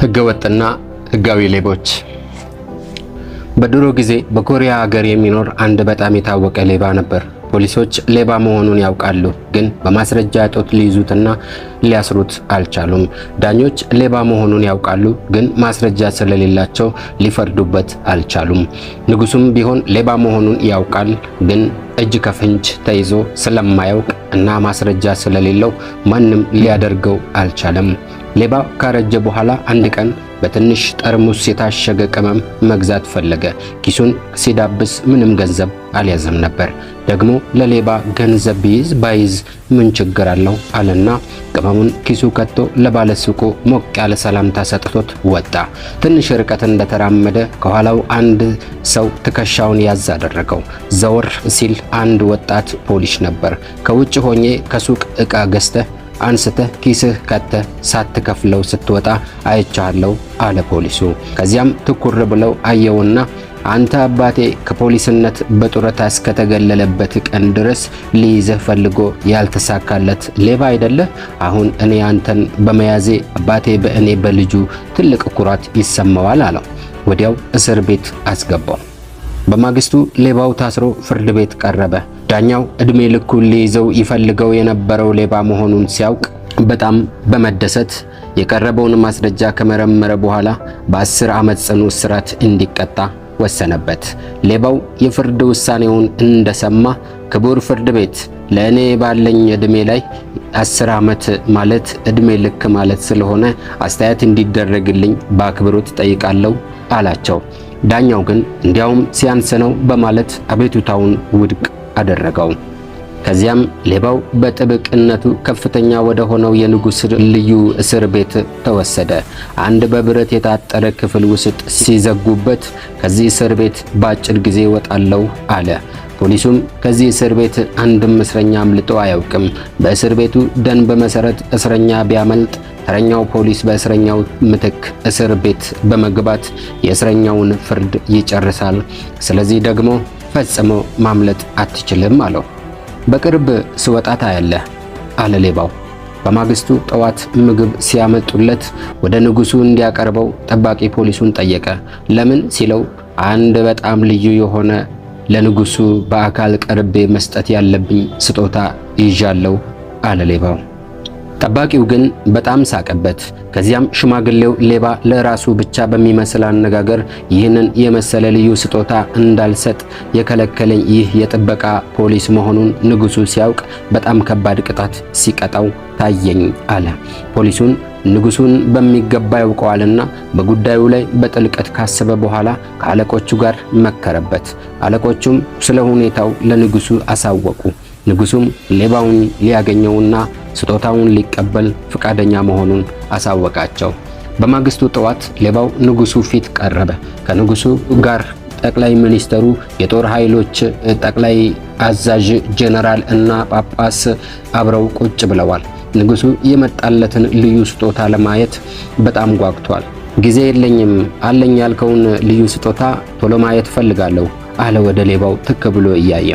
ህገወጥና ህጋዊ ሌቦች። በድሮ ጊዜ በኮሪያ ሀገር የሚኖር አንድ በጣም የታወቀ ሌባ ነበር። ፖሊሶች ሌባ መሆኑን ያውቃሉ፣ ግን በማስረጃ እጦት ሊይዙትና ሊያስሩት አልቻሉም። ዳኞች ሌባ መሆኑን ያውቃሉ፣ ግን ማስረጃ ስለሌላቸው ሊፈርዱበት አልቻሉም። ንጉሱም ቢሆን ሌባ መሆኑን ያውቃል፣ ግን እጅ ከፍንጅ ተይዞ ስለማያውቅ እና ማስረጃ ስለሌለው ማንም ሊያደርገው አልቻለም። ሌባው ካረጀ በኋላ አንድ ቀን በትንሽ ጠርሙስ የታሸገ ቅመም መግዛት ፈለገ። ኪሱን ሲዳብስ ምንም ገንዘብ አልያዘም ነበር። ደግሞ ለሌባ ገንዘብ ቢይዝ ባይዝ ምን ችግር አለው አለና ቅመሙን ኪሱ ከቶ ለባለሱቁ ሞቅ ያለ ሰላምታ ሰጥቶት ወጣ። ትንሽ ርቀት እንደተራመደ ከኋላው አንድ ሰው ትከሻውን ያዝ አደረገው። ዘወር ሲል አንድ ወጣት ፖሊስ ነበር። ከውጭ ሆኜ ከሱቅ ዕቃ ገዝተህ አንስተህ ኪስህ ከተህ ሳትከፍለው ስትወጣ አይቻለሁ አለ ፖሊሱ። ከዚያም ትኩር ብለው አየውና አንተ አባቴ ከፖሊስነት በጡረታ እስከተገለለበት ቀን ድረስ ሊይዘህ ፈልጎ ያልተሳካለት ሌባ አይደለህ? አሁን እኔ አንተን በመያዜ አባቴ በእኔ በልጁ ትልቅ ኩራት ይሰማዋል አለው። ወዲያው እስር ቤት አስገባው። በማግስቱ ሌባው ታስሮ ፍርድ ቤት ቀረበ። ዳኛው እድሜ ልኩን ሊይዘው ይፈልገው የነበረው ሌባ መሆኑን ሲያውቅ በጣም በመደሰት የቀረበውን ማስረጃ ከመረመረ በኋላ በ10 ዓመት ጽኑ እስራት እንዲቀጣ ወሰነበት። ሌባው የፍርድ ውሳኔውን እንደሰማ ክቡር ፍርድ ቤት፣ ለእኔ ባለኝ እድሜ ላይ 10 ዓመት ማለት እድሜ ልክ ማለት ስለሆነ አስተያየት እንዲደረግልኝ በአክብሮት ጠይቃለሁ አላቸው። ዳኛው ግን እንዲያውም ሲያንስ ነው በማለት አቤቱታውን ውድቅ አደረገው። ከዚያም ሌባው በጥብቅነቱ ከፍተኛ ወደ ሆነው የንጉሥ ልዩ እስር ቤት ተወሰደ። አንድ በብረት የታጠረ ክፍል ውስጥ ሲዘጉበት ከዚህ እስር ቤት በአጭር ጊዜ እወጣለሁ አለ። ፖሊሱም ከዚህ እስር ቤት አንድም እስረኛ አምልጦ አያውቅም። በእስር ቤቱ ደንብ መሰረት እስረኛ ቢያመልጥ ተረኛው ፖሊስ በእስረኛው ምትክ እስር ቤት በመግባት የእስረኛውን ፍርድ ይጨርሳል። ስለዚህ ደግሞ ፈጽሞ ማምለጥ አትችልም አለው። በቅርብ ስወጣ ታያለህ አለ ሌባው። በማግስቱ ጠዋት ምግብ ሲያመጡለት ወደ ንጉሱ እንዲያቀርበው ጠባቂ ፖሊሱን ጠየቀ። ለምን ሲለው አንድ በጣም ልዩ የሆነ ለንጉሱ በአካል ቀርቤ መስጠት ያለብኝ ስጦታ ይዣለሁ አለ ሌባው። ጠባቂው ግን በጣም ሳቀበት። ከዚያም ሽማግሌው ሌባ ለራሱ ብቻ በሚመስል አነጋገር ይህንን የመሰለ ልዩ ስጦታ እንዳልሰጥ የከለከለኝ ይህ የጥበቃ ፖሊስ መሆኑን ንጉሱ ሲያውቅ በጣም ከባድ ቅጣት ሲቀጣው ታየኝ አለ። ፖሊሱን ንጉሱን በሚገባ ያውቀዋልና በጉዳዩ ላይ በጥልቀት ካሰበ በኋላ ከአለቆቹ ጋር መከረበት። አለቆቹም ስለ ሁኔታው ለንጉሱ አሳወቁ። ንጉሱም ሌባውን ሊያገኘውና ስጦታውን ሊቀበል ፈቃደኛ መሆኑን አሳወቃቸው። በማግስቱ ጠዋት ሌባው ንጉሱ ፊት ቀረበ። ከንጉሱ ጋር ጠቅላይ ሚኒስተሩ፣ የጦር ኃይሎች ጠቅላይ አዛዥ ጄኔራል እና ጳጳስ አብረው ቁጭ ብለዋል። ንጉሱ የመጣለትን ልዩ ስጦታ ለማየት በጣም ጓጉቷል። ጊዜ የለኝም፣ አለኝ ያልከውን ልዩ ስጦታ ቶሎ ማየት ፈልጋለሁ አለ ወደ ሌባው ትክ ብሎ እያየ።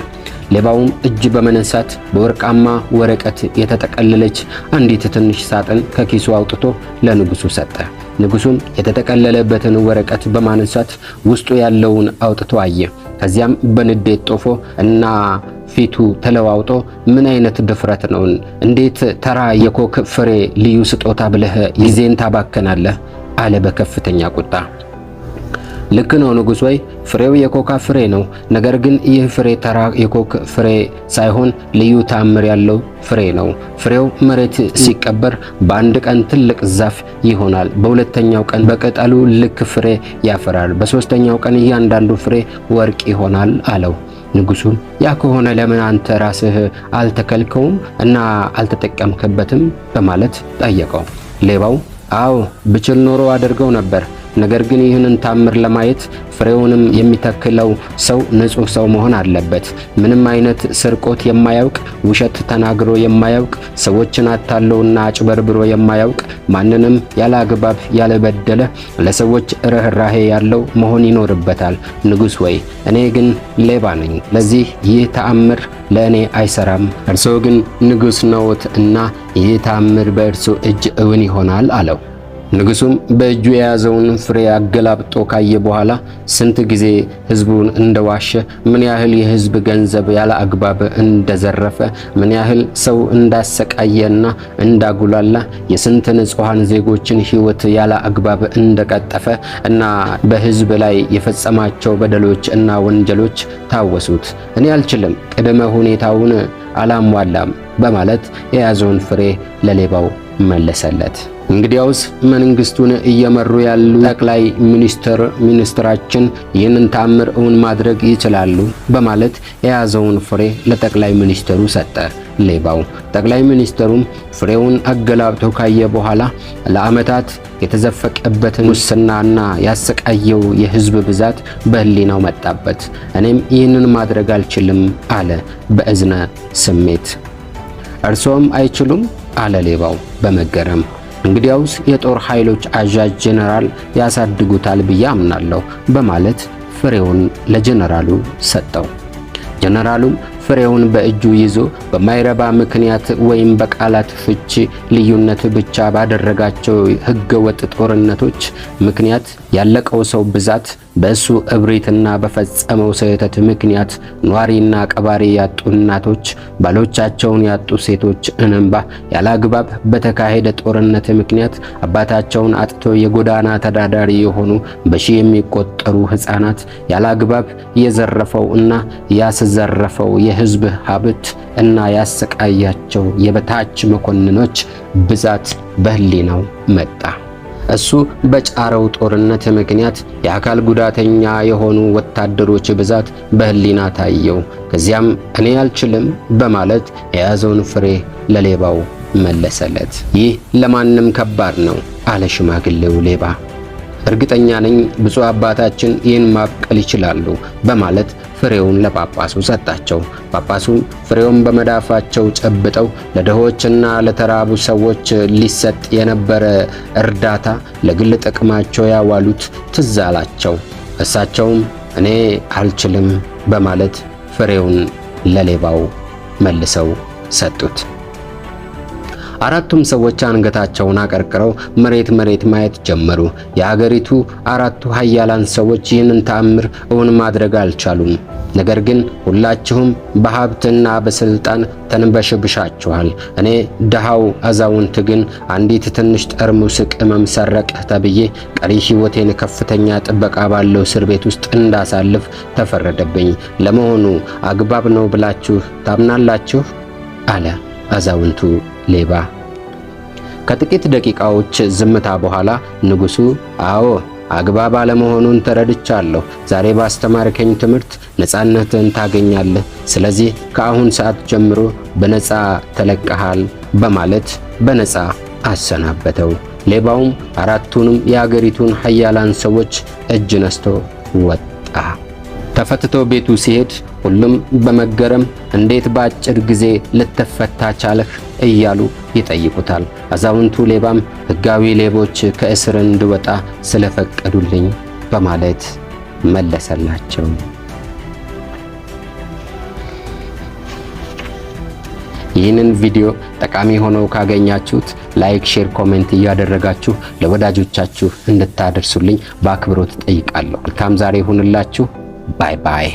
ሌባውም እጅ በመነሳት በወርቃማ ወረቀት የተጠቀለለች አንዲት ትንሽ ሳጥን ከኪሱ አውጥቶ ለንጉሱ ሰጠ። ንጉሱም የተጠቀለለበትን ወረቀት በማንሳት ውስጡ ያለውን አውጥቶ አየ። ከዚያም በንዴት ጦፎ እና ፊቱ ተለዋውጦ ምን አይነት ድፍረት ነው? እንዴት ተራ የኮክ ፍሬ ልዩ ስጦታ ብለህ ጊዜን ታባከናለህ? አለ በከፍተኛ ቁጣ። ልክ ነው ንጉሥ ወይ፣ ፍሬው የኮካ ፍሬ ነው። ነገር ግን ይህ ፍሬ ተራ የኮክ ፍሬ ሳይሆን ልዩ ተአምር ያለው ፍሬ ነው። ፍሬው መሬት ሲቀበር በአንድ ቀን ትልቅ ዛፍ ይሆናል። በሁለተኛው ቀን በቅጠሉ ልክ ፍሬ ያፈራል። በሶስተኛው ቀን እያንዳንዱ ፍሬ ወርቅ ይሆናል አለው። ንጉሡ ያ ከሆነ ለምን አንተ ራስህ አልተከልከውም እና አልተጠቀምክበትም በማለት ጠየቀው። ሌባው አዎ ብችል ኖሮ አድርገው ነበር። ነገር ግን ይህንን ታምር ለማየት ፍሬውንም የሚተክለው ሰው ንጹህ ሰው መሆን አለበት። ምንም አይነት ስርቆት የማያውቅ፣ ውሸት ተናግሮ የማያውቅ፣ ሰዎችን አታለውና አጭበርብሮ የማያውቅ፣ ማንንም ያለ አግባብ ያልበደለ፣ ለሰዎች ርህራሄ ያለው መሆን ይኖርበታል። ንጉሥ ወይ እኔ ግን ሌባ ነኝ። ለዚህ ይህ ተአምር ለእኔ አይሰራም። እርሶ ግን ንጉሥ ነዎት እና ይህ ተአምር በእርሶ እጅ እውን ይሆናል አለው። ንጉሱም በእጁ የያዘውን ፍሬ አገላብጦ ካየ በኋላ ስንት ጊዜ ህዝቡን እንደዋሸ፣ ምን ያህል የህዝብ ገንዘብ ያለ አግባብ እንደዘረፈ፣ ምን ያህል ሰው እንዳሰቃየና እንዳጉላላ፣ የስንት ንጹሃን ዜጎችን ህይወት ያለ አግባብ እንደቀጠፈ እና በህዝብ ላይ የፈጸማቸው በደሎች እና ወንጀሎች ታወሱት። እኔ አልችልም፣ ቅድመ ሁኔታውን አላሟላም በማለት የያዘውን ፍሬ ለሌባው መለሰለት። እንግዲያውስ መንግስቱን እየመሩ ያሉ ጠቅላይ ሚኒስትራችን ይህንን ተአምር እውን ማድረግ ይችላሉ በማለት የያዘውን ፍሬ ለጠቅላይ ሚኒስትሩ ሰጠ ሌባው። ጠቅላይ ሚኒስትሩም ፍሬውን አገላብጦ ካየ በኋላ ለዓመታት የተዘፈቀበትን ሙስናና ያሰቃየው የህዝብ ብዛት በህሊናው መጣበት። እኔም ይህንን ማድረግ አልችልም አለ በእዝነ ስሜት። እርሶም አይችሉም አለ ሌባው በመገረም። እንግዲያውስ የጦር ኃይሎች አዛዥ ጄኔራል ያሳድጉታል ብዬ አምናለሁ በማለት ፍሬውን ለጄኔራሉ ሰጠው። ጄኔራሉም ፍሬውን በእጁ ይዞ በማይረባ ምክንያት ወይም በቃላት ፍቺ ልዩነት ብቻ ባደረጋቸው ህገወጥ ጦርነቶች ምክንያት ያለቀው ሰው ብዛት፣ በእሱ እብሪትና በፈጸመው ስህተት ምክንያት ኗሪና ቀባሪ ያጡ እናቶች፣ ባሎቻቸውን ያጡ ሴቶች እንባ፣ ያላግባብ በተካሄደ ጦርነት ምክንያት አባታቸውን አጥቶ የጎዳና ተዳዳሪ የሆኑ በሺህ የሚቆጠሩ ህፃናት፣ ያላግባብ የዘረፈው እና ያስዘረፈው የህዝብ ሀብት እና ያሰቃያቸው የበታች መኮንኖች ብዛት በህሊናው መጣ። እሱ በጫረው ጦርነት ምክንያት የአካል ጉዳተኛ የሆኑ ወታደሮች ብዛት በህሊና ታየው። ከዚያም እኔ አልችልም በማለት የያዘውን ፍሬ ለሌባው መለሰለት። ይህ ለማንም ከባድ ነው አለ ሽማግሌው ሌባ። እርግጠኛ ነኝ ብፁዕ አባታችን ይህን ማብቀል ይችላሉ በማለት ፍሬውን ለጳጳሱ ሰጣቸው። ጳጳሱም ፍሬውን በመዳፋቸው ጨብጠው ለድሆችና ለተራቡ ሰዎች ሊሰጥ የነበረ እርዳታ ለግል ጥቅማቸው ያዋሉት ትዝ አላቸው። እሳቸውም እኔ አልችልም በማለት ፍሬውን ለሌባው መልሰው ሰጡት። አራቱም ሰዎች አንገታቸውን አቀርቅረው መሬት ማየት ጀመሩ። የሀገሪቱ አራቱ ኃያላን ሰዎች ይህንን ተአምር እውን ማድረግ አልቻሉም። ነገር ግን ሁላችሁም በሀብትና በስልጣን ተንበሽብሻችኋል። እኔ ደሃው አዛውንት ግን አንዲት ትንሽ ጠርሙስ ቅመም ሰረቅህ ተብዬ ቀሪ ሕይወቴን ከፍተኛ ጥበቃ ባለው እስር ቤት ውስጥ እንዳሳልፍ ተፈረደብኝ። ለመሆኑ አግባብ ነው ብላችሁ ታምናላችሁ? አለ አዛውንቱ ሌባ። ከጥቂት ደቂቃዎች ዝምታ በኋላ ንጉሡ አዎ አግባብ አለመሆኑን ተረድቻለሁ። ዛሬ ባስተማርከኝ ትምህርት ነፃነትን ታገኛለህ። ስለዚህ ከአሁን ሰዓት ጀምሮ በነፃ ተለቀሃል በማለት በነፃ አሰናበተው። ሌባውም አራቱንም የአገሪቱን ኃያላን ሰዎች እጅ ነስቶ ወጣ። ተፈትቶ ቤቱ ሲሄድ ሁሉም በመገረም እንዴት በአጭር ጊዜ ልትፈታ ቻለህ እያሉ ይጠይቁታል። አዛውንቱ ሌባም ሕጋዊ ሌቦች ከእስር እንድወጣ ስለፈቀዱልኝ በማለት መለሰላቸው። ይህንን ቪዲዮ ጠቃሚ ሆኖ ካገኛችሁት ላይክ፣ ሼር፣ ኮሜንት እያደረጋችሁ ለወዳጆቻችሁ እንድታደርሱልኝ በአክብሮት ጠይቃለሁ። መልካም ዛሬ ይሁንላችሁ። ባይ ባይ።